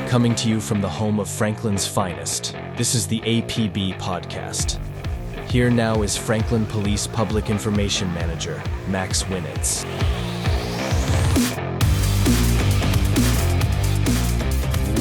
Coming to you from the home of Franklin's finest, this is the APB Podcast. Here now is Franklin Police Public Information Manager, Max Winitz.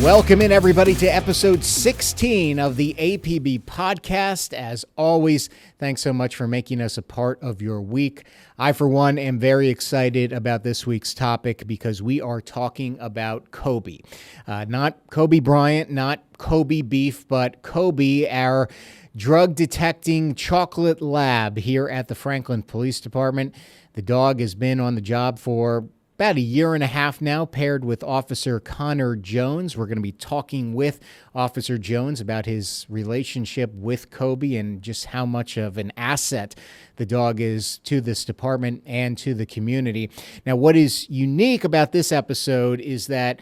Welcome in, everybody, to episode 16 of the APB Podcast. As always, thanks so much for making us a part of your week. I, for one, am very excited about this week's topic because we are talking about Kobe. Not Kobe Bryant, not Kobe beef, but Kobe, our drug-detecting chocolate lab here at the Franklin Police Department. The dog has been on the job for about a year and a half now, paired with Officer Connor Jones. We're going to be talking with Officer Jones about his relationship with Kobe and just how much of an asset the dog is to this department and to the community. Now, what is unique about this episode is that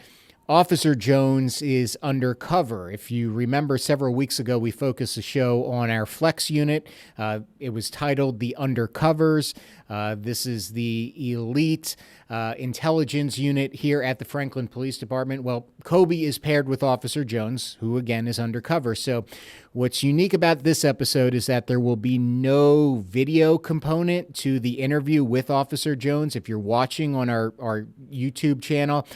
Officer Jones is undercover. If you remember, several weeks ago, we focused the show on our Flex unit. It was titled The Undercovers. This is the elite intelligence unit here at the Franklin Police Department. Well, Kobe is paired with Officer Jones, who again is undercover. So what's unique about this episode is that there will be no video component to the interview with Officer Jones. If you're watching on our YouTube channel,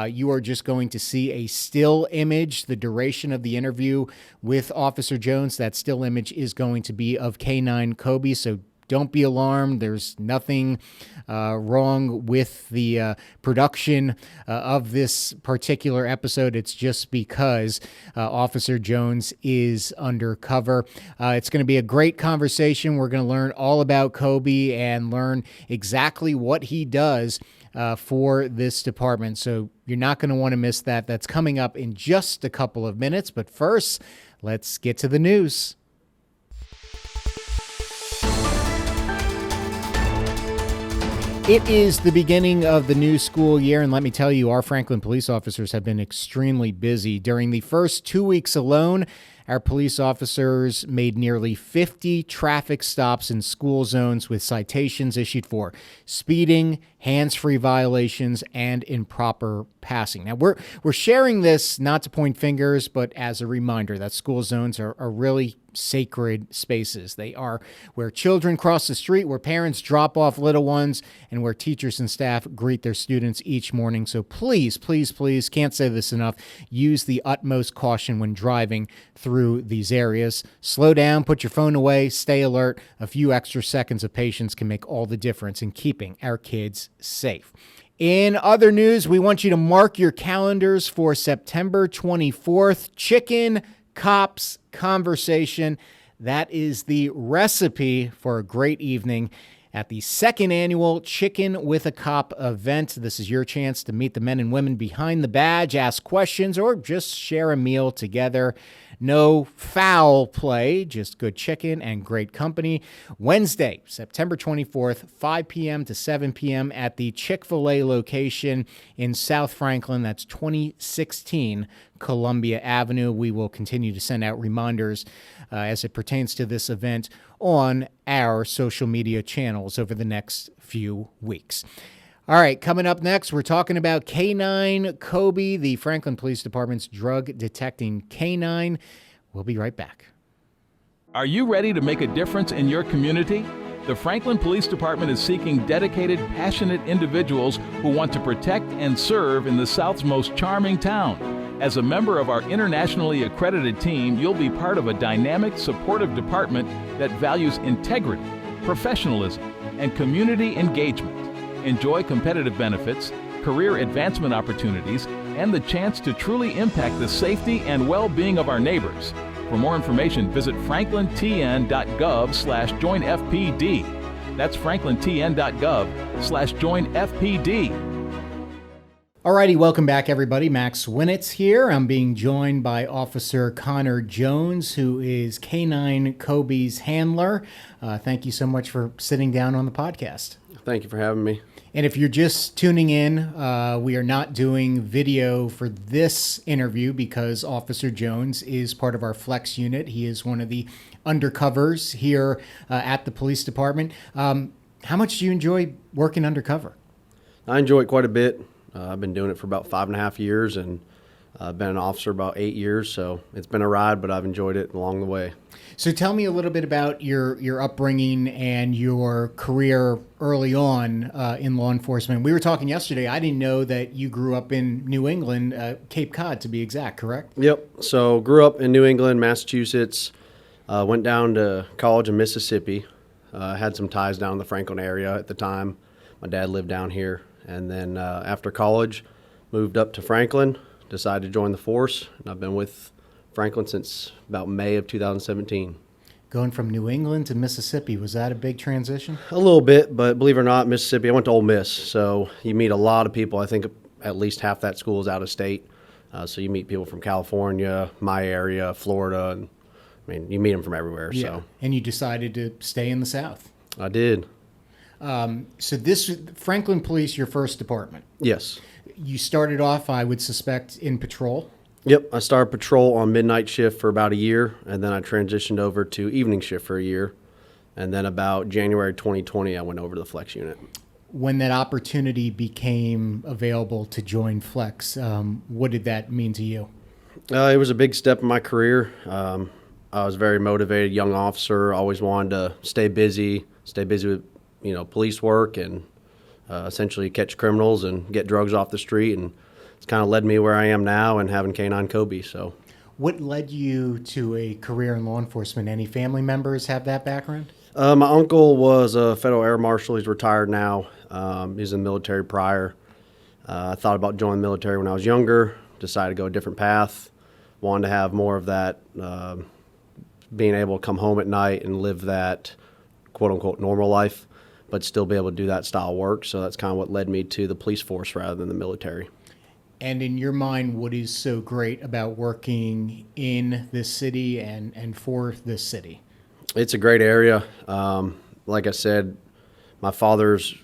you are just going to see a still image, the duration of the interview with Officer Jones. That still image is going to be of K9 Kobe. So don't be alarmed. There's nothing wrong with the production of this particular episode. It's just because Officer Jones is undercover. It's going to be a great conversation. We're going to learn all about Kobe and learn exactly what he does for this department. So you're not going to want to miss that. That's coming up in just a couple of minutes. But first, let's get to the news. It is the beginning of the new school year, and let me tell you, our Franklin police officers have been extremely busy. During the first 2 weeks alone, our police officers made nearly 50 traffic stops in school zones with citations issued for speeding, hands-free violations, and improper passing. Now, we're sharing this not to point fingers, but as a reminder that school zones are really sacred spaces. They are where children cross the street, where parents drop off little ones, and where teachers and staff greet their students each morning. So please, please, please, can't say this enough, use the utmost caution when driving through these areas. Slow down, put your phone away, stay alert. A few extra seconds of patience can make all the difference in keeping our kids safe. In other news, we want you to mark your calendars for September 24th, Chicken Cops Conversation. That is the recipe for a great evening at the second annual Chicken with a Cop event. This is your chance to meet the men and women behind the badge, ask questions, or just share a meal together. No foul play, just good chicken and great company. Wednesday, September 24th, 5 p.m. to 7 p.m. at the Chick-fil-A location in South Franklin. That's 2016 Columbia Avenue. We will continue to send out reminders as it pertains to this event on our social media channels over the next few weeks. All right, coming up next, we're talking about K9 Kobe, the Franklin Police Department's drug-detecting canine. We'll be right back. Are you ready to make a difference in your community? The Franklin Police Department is seeking dedicated, passionate individuals who want to protect and serve in the South's most charming town. As a member of our internationally accredited team, you'll be part of a dynamic, supportive department that values integrity, professionalism, and community engagement. Enjoy competitive benefits, career advancement opportunities, and the chance to truly impact the safety and well-being of our neighbors. For more information, visit franklintn.gov/joinfpd. That's franklintn.gov/joinfpd. Alrighty, welcome back, everybody. Max Winitz here. I'm being joined by Officer Connor Jones, who is K9 Kobe's handler. Thank you so much for sitting down on the podcast. Thank you for having me. And if you're just tuning in, we are not doing video for this interview because Officer Jones is part of our Flex unit. He is one of the undercovers here at the police department. How much do you enjoy working undercover? I enjoy it quite a bit. I've been doing it for about 5.5 years, and I've been an officer about 8 years, so it's been a ride, but I've enjoyed it along the way. So tell me a little bit about your upbringing and your career early on in law enforcement. We were talking yesterday. I didn't know that you grew up in New England, Cape Cod to be exact, correct? Yep. So grew up in New England, Massachusetts. Went down to college in Mississippi. Had some ties down in the Franklin area at the time. My dad lived down here. And then after college, moved up to Franklin, decided to join the force. And I've been with Franklin since about May of 2017. Going from New England to Mississippi, was that a big transition? A little bit, but believe it or not, Mississippi, I went to Ole Miss. So you meet a lot of people. I think at least half that school is out of state. So you meet people from California, my area, Florida, and I mean, you meet them from everywhere. Yeah. So And you decided to stay in the South. I did. So this Franklin Police, your first department. Yes. You started off, I would suspect, in patrol. Yep. I started patrol on midnight shift for about a year, and then I transitioned over to evening shift for a year. And then about January 2020, I went over to the Flex unit. When that opportunity became available to join Flex, what did that mean to you? It was a big step in my career. I was a very motivated young officer, always wanted to stay busy with, police work and essentially catch criminals and get drugs off the street. And it's kind of led me where I am now and having K-9 Kobe. So, What led you to a career in law enforcement? Any family members have that background? my uncle was a federal air marshal. He's retired now. He was in the military prior. I thought about joining the military when I was younger, decided to go a different path, wanted to have more of that being able to come home at night and live that quote-unquote normal life, but still be able to do that style of work. So that's kind of what led me to the police force rather than the military. And in your mind, what is so great about working in this city and for this city? It's a great area. Like I said, my father's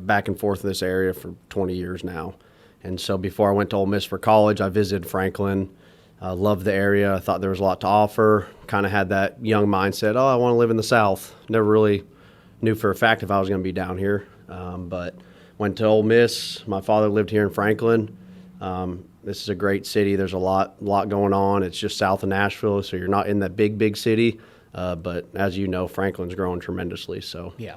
back and forth in this area for 20 years now. And so before I went to Ole Miss for college, I visited Franklin. Loved the area. I thought there was a lot to offer. Kind of had that young mindset, I want to live in the South. Never really knew for a fact if I was going to be down here. But went to Ole Miss. My father lived here in Franklin. This is a great city. There's a lot going on. It's just south of Nashville, so you're not in that big city. But as you know, Franklin's growing tremendously. So Yeah.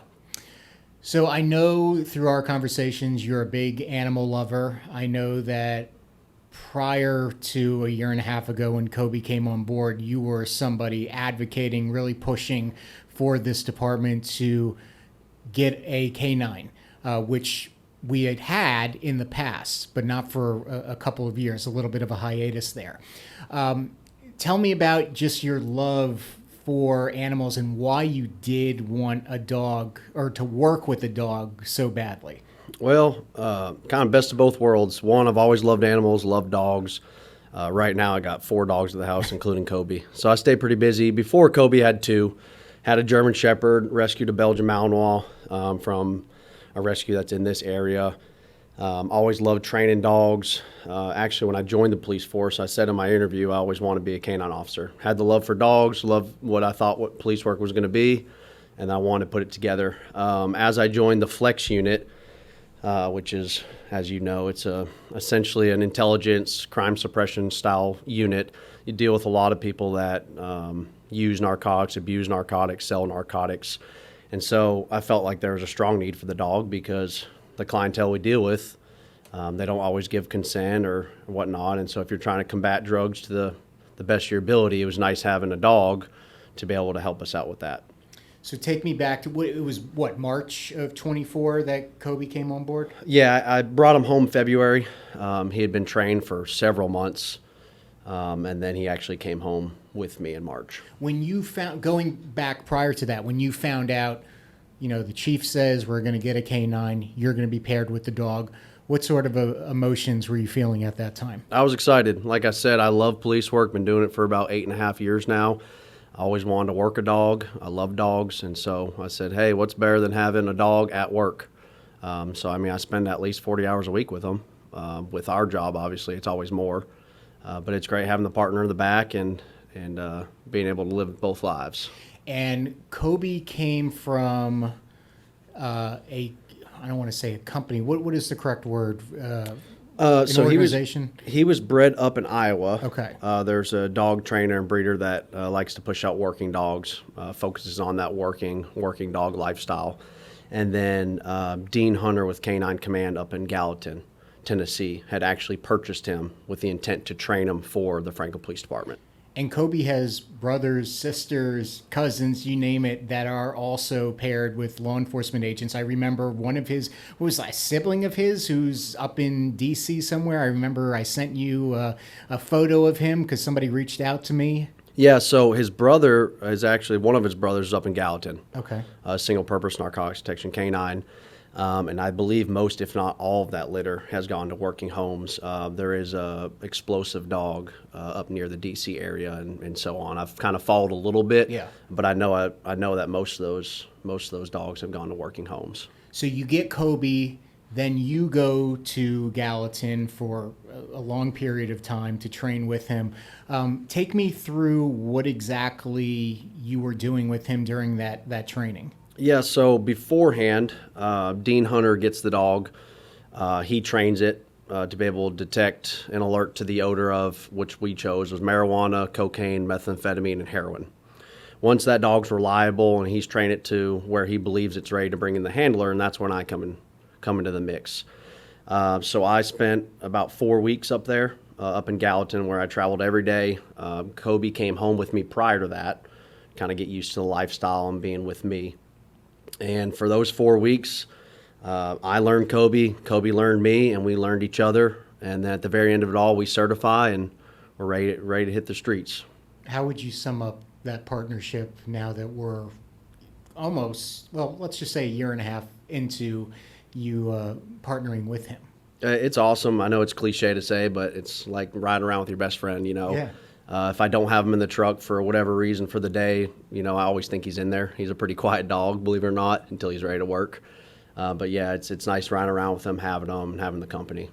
So I know through our conversations, you're a big animal lover. I know that prior to a year and a half ago when Kobe came on board, you were somebody advocating, really pushing for this department to get a K-9, which we had in the past, but not for a couple of years, a little bit of a hiatus there. Tell me about just your love for animals and why you did want a dog or to work with a dog so badly. Well, kind of best of both worlds. One, I've always loved animals, loved dogs. Right now, I got 4 dogs at the house, including Kobe. So I stay pretty busy. Before Kobe, had 2. Had a German Shepherd, rescued a Belgian Malinois from a rescue that's in this area. Always loved training dogs. Actually, when I joined the police force, I said in my interview I always wanted to be a canine officer. Had the love for dogs, loved what I thought what police work was going to be, and I wanted to put it together. As I joined the Flex unit, which is, as you know, it's essentially an intelligence crime suppression style unit. You deal with a lot of people that use narcotics, abuse narcotics, sell narcotics. And so I felt like there was a strong need for the dog because the clientele we deal with, they don't always give consent or whatnot. And so if you're trying to combat drugs to the best of your ability, it was nice having a dog to be able to help us out with that. So take me back to March of 24 that Kobe came on board? Yeah, I brought him home February. He had been trained for several months, and then he actually came home with me in March. When you found, going back prior to that, when you found out, the chief says we're going to get a K-9, you're going to be paired with the dog, what sort of emotions were you feeling at that time? I was excited. Like I said, I love police work, been doing it for about 8.5 years now. I always wanted to work a dog. I love dogs. And so I said, hey, what's better than having a dog at work? I spend at least 40 hours a week with them. With our job, obviously, it's always more. But it's great having the partner in the back and being able to live both lives. And Kobe came from I don't want to say a company. What is the correct word? So organization? he was bred up in Iowa. Okay. There's a dog trainer and breeder that likes to push out working dogs, focuses on that working dog lifestyle. And then Dean Hunter with Canine Command up in Gallatin, Tennessee, had actually purchased him with the intent to train him for the Franklin Police Department. And Kobe has brothers, sisters, cousins, you name it, that are also paired with law enforcement agents. I remember one of his, what was that, a sibling of his who's up in D.C. somewhere. I remember I sent you a photo of him because somebody reached out to me. Yeah, so his brother is actually, one of his brothers is up in Gallatin. Okay. Single purpose narcotics detection canine. And I believe most, if not all, of that litter has gone to working homes. There is a explosive dog up near the D.C. area and so on. I've kind of followed a little bit, Yeah. but I know that most of those dogs have gone to working homes. So you get Kobe, then you go to Gallatin for a long period of time to train with him. Take me through what exactly you were doing with him during that training. Yeah, so beforehand, Dean Hunter gets the dog. He trains it to be able to detect and alert to the odor of, which we chose, was marijuana, cocaine, methamphetamine, and heroin. Once that dog's reliable and he's trained it to where he believes it's ready to bring in the handler, and that's when I come into the mix. So I spent about 4 weeks up there, up in Gallatin, where I traveled every day. Kobe came home with me prior to that, kind of get used to the lifestyle and being with me. And for those 4 weeks, I learned Kobe learned me, and we learned each other. And then at the very end of it all, we certify and we're ready to hit the streets. How would you sum up that partnership now that we're almost, well, let's just say a year and a half into you partnering with him? It's awesome. I know it's cliche to say, but it's like riding around with your best friend, you know. Yeah. If I don't have him in the truck for whatever reason for the day, you know, I always think he's in there. He's a pretty quiet dog, believe it or not, until he's ready to work. But yeah, it's nice riding around with him, having him, and having the company.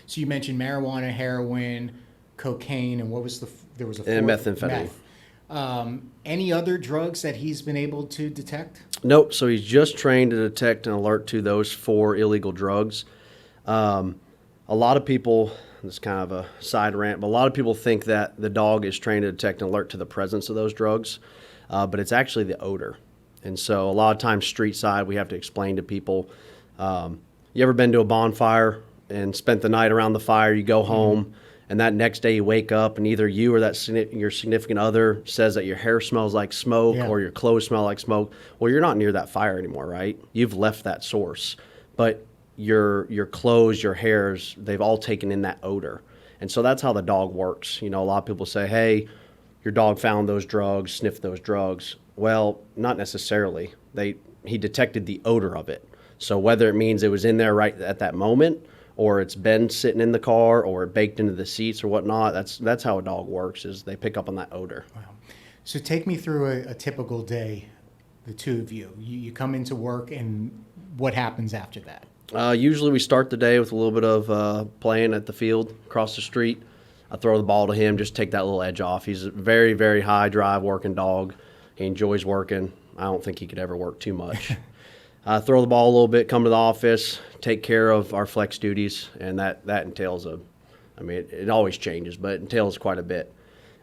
So you mentioned marijuana, heroin, cocaine, and what was there was a fourth? And methamphetamine. Meth. Any other drugs that he's been able to detect? Nope. So he's just trained to detect and alert to those 4 illegal drugs. A lot of people, this is kind of a side rant, but a lot of people think that the dog is trained to detect and alert to the presence of those drugs, but it's actually the odor. And so a lot of times street side, we have to explain to people, you ever been to a bonfire and spent the night around the fire, you go home, and that next day you wake up and either you or your significant other says that your hair smells like smoke or your clothes smell like smoke. Well, you're not near that fire anymore, right? You've left that source. But your clothes, your hairs, they've all taken in that odor. And so that's how the dog works. You know, a lot of people say, hey, your dog found those drugs, sniffed those drugs. Well, not necessarily. He detected the odor of it. So whether it means it was in there right at that moment, or it's been sitting in the car, or it baked into the seats or whatnot, that's how a dog works, is they pick up on that odor. Wow. So take me through a typical day, the two of you. You come into work, and what happens after that? Usually we start the day with a little bit of playing at the field across the street. I throw the ball to him, just take that little edge off. He's a very, very high drive working dog. He enjoys working. I don't think he could ever work too much. Throw the ball a little bit, come to the office, take care of our flex duties, and that entails it always changes, but it entails quite a bit.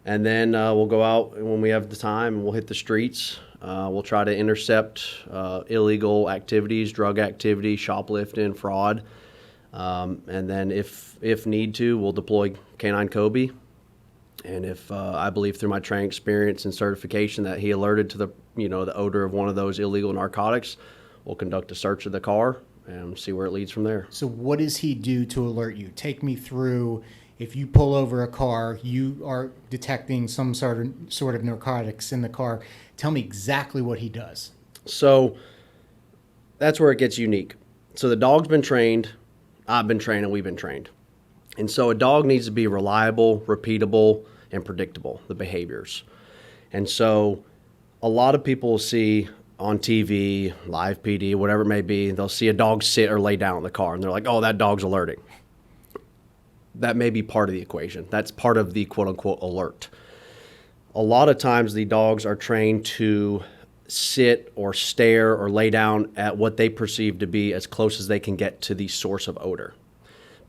And then we'll go out when we have the time, and we'll hit the streets. We'll try to intercept illegal activities, drug activity, shoplifting, fraud. And then if need to, we'll deploy Canine Kobe. And if I believe through my training experience and certification that he alerted to the odor of one of those illegal narcotics, we'll conduct a search of the car and see where it leads from there. So what does he do to alert you? Take me through. If you pull over a car, you are detecting some sort of narcotics in the car. Tell me exactly what he does. So that's where it gets unique. So the dog's been trained, I've been trained, and we've been trained. And so a dog needs to be reliable, repeatable, and predictable, the behaviors. And so a lot of people see on TV, live PD, whatever it may be, they'll see a dog sit or lay down in the car, and they're like, oh, that dog's alerting. That may be part of the equation. That's part of the quote-unquote alert. A lot of times the dogs are trained to sit or stare or lay down at what they perceive to be as close as they can get to the source of odor.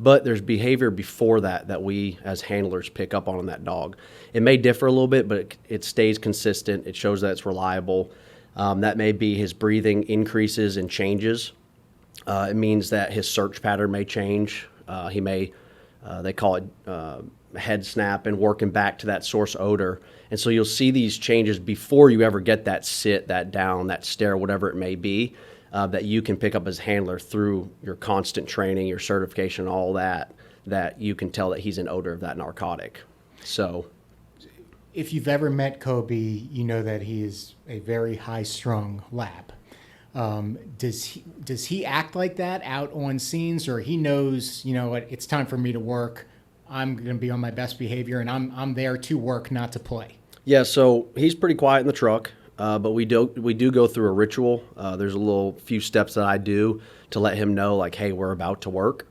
But there's behavior before that we as handlers pick up on that dog. It may differ a little bit, but it stays consistent. It shows that it's reliable. That may be his breathing increases and changes. It means that his search pattern may change. He may, they call it head snap and working back to that source odor. And so you'll see these changes before you ever get that sit, that down, that stare, whatever it may be, that you can pick up as handler through your constant training, your certification, all that you can tell that he's an odor of that narcotic. So if you've ever met Kobe, you know that he is a very high-strung lab. Does he act like that out on scenes, or he knows, you know what, it's time for me to work. I'm going to be on my best behavior, and I'm there to work, not to play. Yeah, so he's pretty quiet in the truck, but we do go through a ritual. There's a few steps that I do to let him know, like, hey, we're about to work.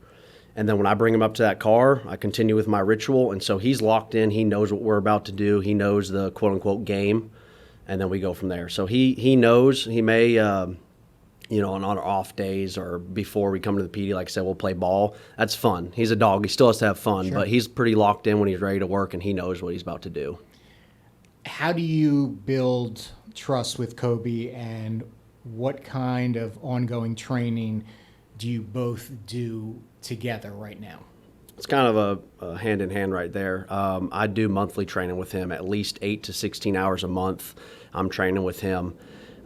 And then when I bring him up to that car, I continue with my ritual. And so he's locked in. He knows what we're about to do. He knows the quote-unquote game. And then we go from there. So he knows. He may, on our off days or before we come to the PD, like I said, we'll play ball. That's fun. He's a dog. He still has to have fun. Sure. But he's pretty locked in when he's ready to work, and he knows what he's about to do. How do you build trust with Kobe, and what kind of ongoing training do you both do together right now? It's kind of a hand in hand right there. I do monthly training with him, at least 8 to 16 hours a month. I'm training with him,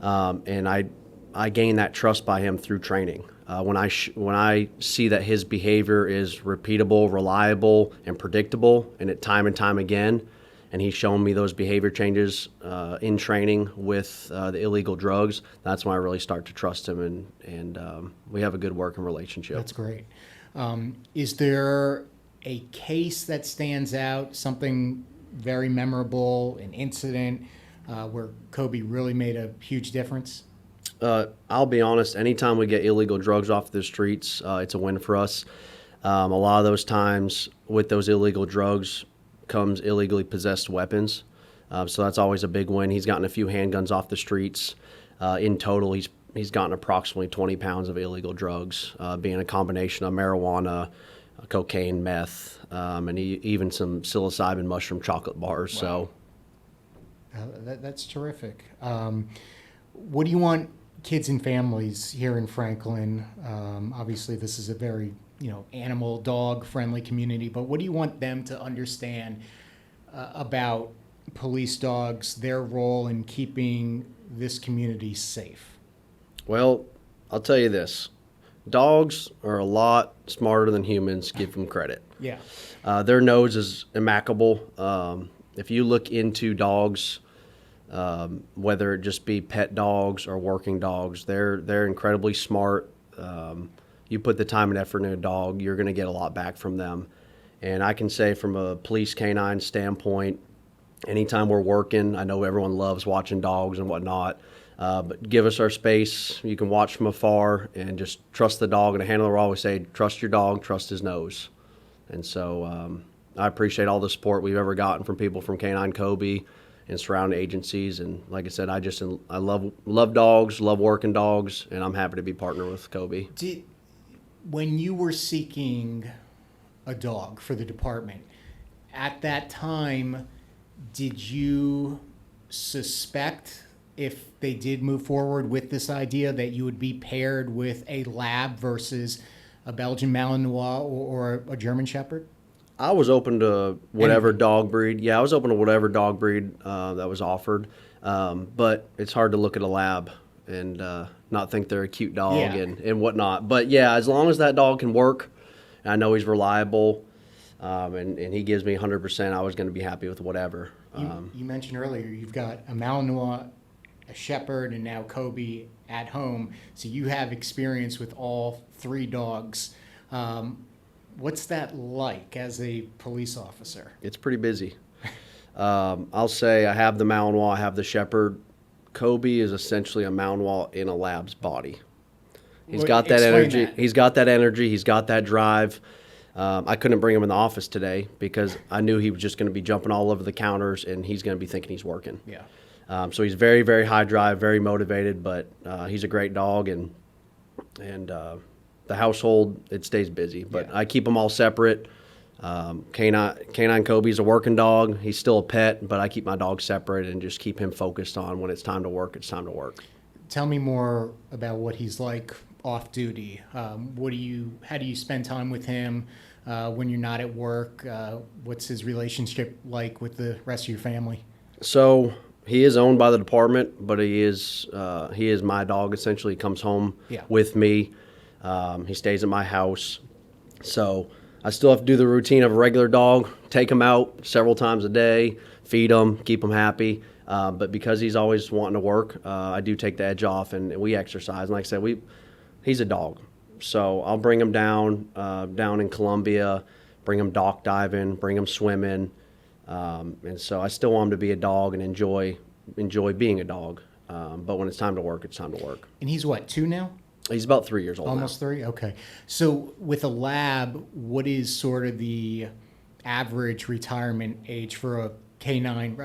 and I gain that trust by him through training. When I see that his behavior is repeatable, reliable, and predictable, and it time again, and he's shown me those behavior changes in training with the illegal drugs, that's when I really start to trust him, and we have a good working relationship. That's great. Is there a case that stands out, something very memorable, an incident where Kobe really made a huge difference? I'll be honest, anytime we get illegal drugs off the streets, it's a win for us. A lot of those times with those illegal drugs comes illegally possessed weapons. So that's always a big win. He's gotten a few handguns off the streets. In total, he's gotten approximately 20 pounds of illegal drugs, being a combination of marijuana, cocaine, meth, and even some psilocybin mushroom chocolate bars. Wow. So that's terrific. What do you want kids and families here in Franklin? Obviously, this is a very animal, dog-friendly community, but what do you want them to understand about police dogs, their role in keeping this community safe? Well, I'll tell you this. Dogs are a lot smarter than humans, give them credit. Yeah. Their nose is immaculable. If you look into dogs, whether it just be pet dogs or working dogs, they're incredibly smart. You put the time and effort in a dog, you're going to get a lot back from them. And I can say from a police canine standpoint, anytime we're working, I know everyone loves watching dogs and whatnot, but give us our space. You can watch from afar and just trust the dog. And a handler will always say, trust your dog, trust his nose. And so I appreciate all the support we've ever gotten from people from Canine Kobe and surrounding agencies. And like I said, I love dogs, love working dogs, and I'm happy to be partnered with Kobe. When you were seeking a dog for the department, at that time, did you suspect, if they did move forward with this idea, that you would be paired with a lab versus a Belgian Malinois or a German Shepherd? I was open to whatever dog breed. Yeah, I was open to whatever dog breed that was offered. But it's hard to look at a lab and not think they're a cute dog and whatnot. But yeah, as long as that dog can work, and I know he's reliable, and he gives me 100%, I was going to be happy with whatever. You mentioned earlier you've got a Malinois, a Shepherd, and now Kobe at home. So you have experience with all three dogs. What's that like as a police officer? It's pretty busy. I'll say I have the Malinois, I have the Shepherd. Kobe is essentially a Malinois in a lab's body. He's got that energy. He's got that energy. He's got that drive. I couldn't bring him in the office today because I knew he was just going to be jumping all over the counters and he's going to be thinking he's working. Yeah. So he's very, very high drive, very motivated, but he's a great dog, and the household, it stays busy. But I keep them all separate. Canine Kobe's a working dog. He's still a pet, but I keep my dog separate and just keep him focused on when it's time to work, it's time to work. Tell me more about what he's like off duty. How do you spend time with him when you're not at work? What's his relationship like with the rest of your family? So he is owned by the department, but he is my dog. Essentially, he comes home with me. He stays at my house. So I still have to do the routine of a regular dog, take him out several times a day, feed him, keep him happy. But because he's always wanting to work, I do take the edge off, and we exercise. And like I said, he's a dog. So I'll bring him down in Columbia, bring him dock diving, bring him swimming. And so I still want him to be a dog and enjoy being a dog. But when it's time to work, it's time to work. And he's what, 2 now? He's about 3 years old Almost now. 3? Okay. So with a lab, what is sort of the average retirement age for a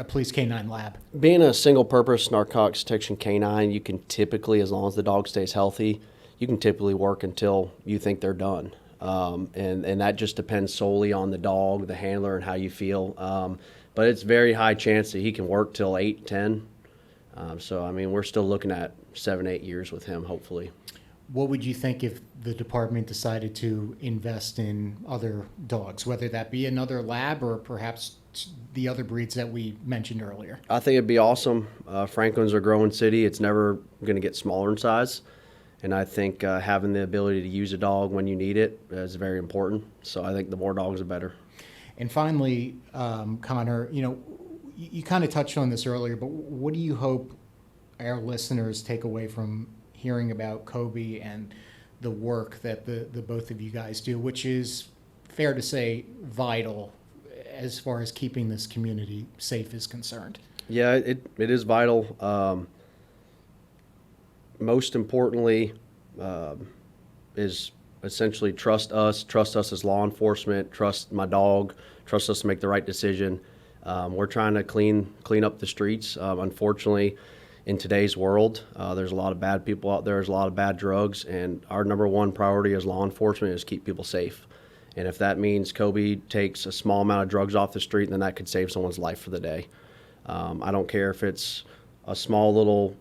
police canine lab? Being a single-purpose narcotics detection canine, you can typically, as long as the dog stays healthy, you can typically work until you think they're done. And that just depends solely on the dog, the handler, and how you feel. But it's very high chance that he can work till 8, 10. So, I mean, we're still looking at 7, 8 years with him, hopefully. What would you think if the department decided to invest in other dogs, whether that be another lab or perhaps the other breeds that we mentioned earlier? I think it'd be awesome. Franklin's a growing city. It's never going to get smaller in size. And I think having the ability to use a dog when you need it is very important. So I think the more dogs, the better. And finally, Connor, you kind of touched on this earlier, but what do you hope our listeners take away from hearing about Kobe and the work that the both of you guys do, which is fair to say vital as far as keeping this community safe is concerned? Yeah, it is vital. Most importantly is essentially trust us as law enforcement, trust my dog, trust us to make the right decision. We're trying to clean up the streets. Unfortunately, in today's world, there's a lot of bad people out there. There's a lot of bad drugs, and our number one priority as law enforcement is keep people safe. And if that means Kobe takes a small amount of drugs off the street, then that could save someone's life for the day. I don't care if it's a small little,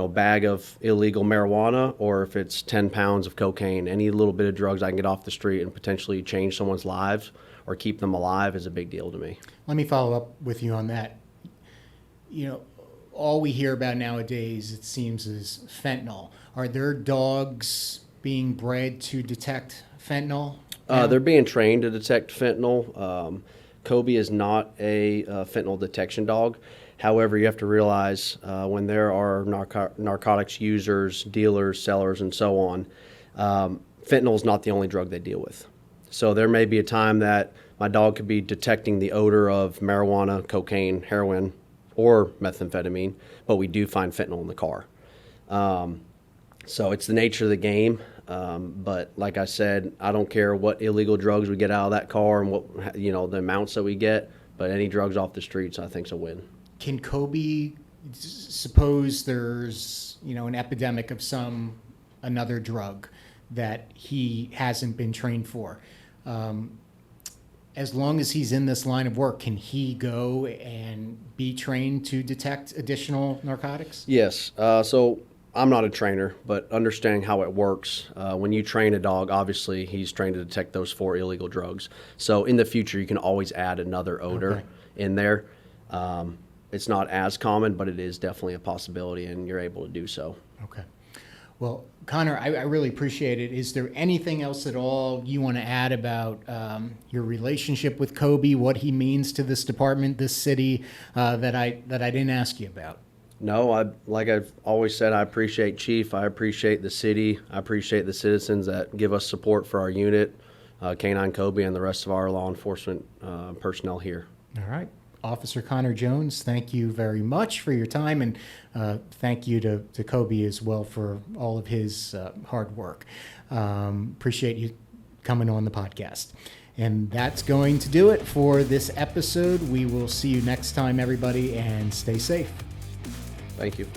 bag of illegal marijuana or if it's 10 pounds of cocaine. Any little bit of drugs I can get off the street and potentially change someone's lives or keep them alive is a big deal to me. Let me follow up with you on that. All we hear about nowadays, it seems, is fentanyl. Are there dogs being bred to detect fentanyl? They're being trained to detect fentanyl. Kobe is not a fentanyl detection dog. However, you have to realize when there are narcotics users, dealers, sellers, and so on, fentanyl is not the only drug they deal with. So there may be a time that my dog could be detecting the odor of marijuana, cocaine, heroin, or methamphetamine, but we do find fentanyl in the car. So it's the nature of the game. But like I said, I don't care what illegal drugs we get out of that car and what, the amounts that we get, but any drugs off the streets, I think is a win. Can Kobe, suppose there's, an epidemic of another drug that he hasn't been trained for, as long as he's in this line of work, can he go and be trained to detect additional narcotics? Yes. So I'm not a trainer, but understanding how it works, when you train a dog, obviously he's trained to detect those 4 illegal drugs. So in the future, you can always add another odor in there. It's not as common, but it is definitely a possibility, and you're able to do so. Okay. Well, Connor, I really appreciate it. Is there anything else at all you want to add about your relationship with Kobe, what he means to this department, this city, that I didn't ask you about? No, like I've always said, I appreciate Chief. I appreciate the city. I appreciate the citizens that give us support for our unit, Canine Kobe, and the rest of our law enforcement personnel here. All right. Officer Connor Jones, thank you very much for your time, and thank you to Kobe as well for all of his hard work. Appreciate you coming on the podcast. And that's going to do it for this episode. We will see you next time, everybody, and stay safe. Thank you.